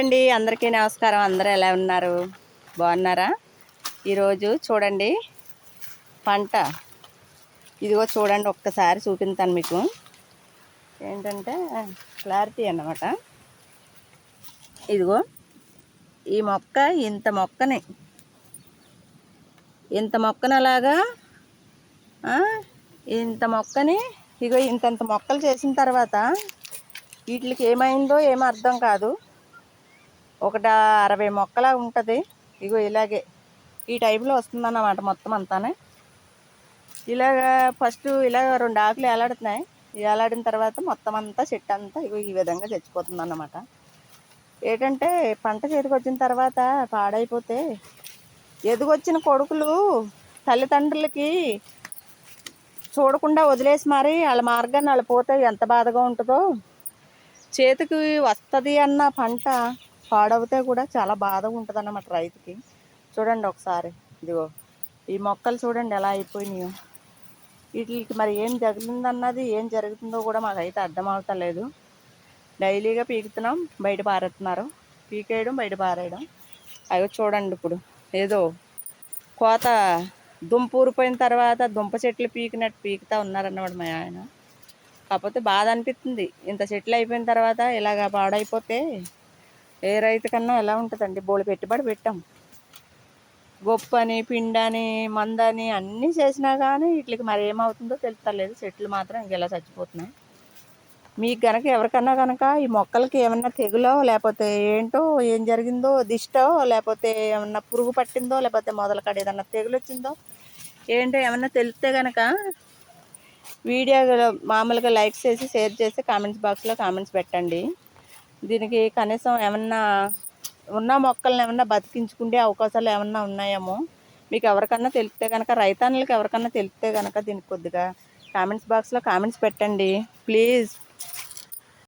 అండి అందరికీ నమస్కారం. అందరూ ఎలా ఉన్నారు? బాగున్నారా? ఈరోజు చూడండి పంట ఇదిగో చూడండి, ఒక్కసారి చూపిస్తాను మీకు. ఏంటంటే క్లారిటీ అన్నమాట. ఇదిగో ఈ మొక్క ఇంత మొక్కని అలాగా ఇంత మొక్కని ఇగో ఇంతంత మొక్కలు చేసిన తర్వాత వీటికి ఏమైందో ఏమో అర్థం కాదు. ఒకట 60 మొక్కలా ఉంటుంది. ఇగో ఇలాగే ఈ టైపులో వస్తుందన్నమాట మొత్తం అంతానే. ఇలాగా ఫస్ట్ ఇలాగ 2 ఆకులు ఏలాడుతున్నాయి. ఏలాడిన తర్వాత మొత్తం అంతా చెట్టు అంతా ఇగో ఈ విధంగా చచ్చిపోతుంది అన్నమాట. ఏంటంటే పంట చేతికి వచ్చిన తర్వాత పాడైపోతే ఎదుగొచ్చిన కొడుకులు తల్లిదండ్రులకి చూడకుండా వదిలేసి మరి వాళ్ళ మార్గాన్ని వాళ్ళు పోతే ఎంత బాధగా ఉంటుందో. చేతికి వస్తుంది అన్న పంట పాడవుతే కూడా చాలా బాధగా ఉంటుంది అన్నమాట రైతుకి. చూడండి ఒకసారి, ఇదిగో ఈ మొక్కలు చూడండి ఎలా అయిపోయినాయో. వీటికి మరి ఏం జరిగిందన్నది ఏం జరుగుతుందో కూడా మాకైతే అర్థం అవుతలేదు. డైలీగా పీకుతున్నాం, బయట పారేస్తున్నారు. పీకేయడం, బయట పారేయడం. అవి చూడండి ఇప్పుడు ఏదో కోత దుంప ఊరిపోయిన తర్వాత దుంప చెట్లు పీకినట్టు పీకుతూ ఉన్నారన్నమాట మా ఆయన. కాకపోతే బాధ అనిపిస్తుంది, ఇంత చెట్లు అయిపోయిన తర్వాత ఇలాగ పాడైపోతే ఏ రైతు కన్నా ఎలా ఉంటుందండి. బోళ్ళు పెట్టుబడి పెట్టాం, గొప్పని పిండని మందని అన్నీ చేసినా కానీ వీటికి మరి ఏమవుతుందో తెలుస్తలేదు. చెట్లు మాత్రం ఇంకెలా చచ్చిపోతున్నాయి. మీకు కనుక ఎవరికన్నా కనుక ఈ మొక్కలకి ఏమన్నా తెగులో లేకపోతే ఏంటో ఏం జరిగిందో, దిష్టో లేకపోతే ఏమన్నా పురుగు పట్టిందో లేకపోతే మొదలకాడ ఏదన్నా తెగులు వచ్చిందో ఏంటో ఏమన్నా తెలిస్తే కనుక వీడియో మామూలుగా లైక్ చేసి షేర్ చేసి కామెంట్స్ బాక్స్లో కామెంట్స్ పెట్టండి. దీనికి కనీసం ఏమన్నా ఉన్న మొక్కలను ఏమన్నా బతికించుకుంటే అవకాశాలు ఏమన్నా ఉన్నాయేమో మీకు ఎవరికన్నా తెలిస్తే కనుక, రైతన్నులకు ఎవరికన్నా తెలిస్తే కనుక దీనికి కొద్దిగా కామెంట్స్ బాక్స్లో కామెంట్స్ పెట్టండి ప్లీజ్.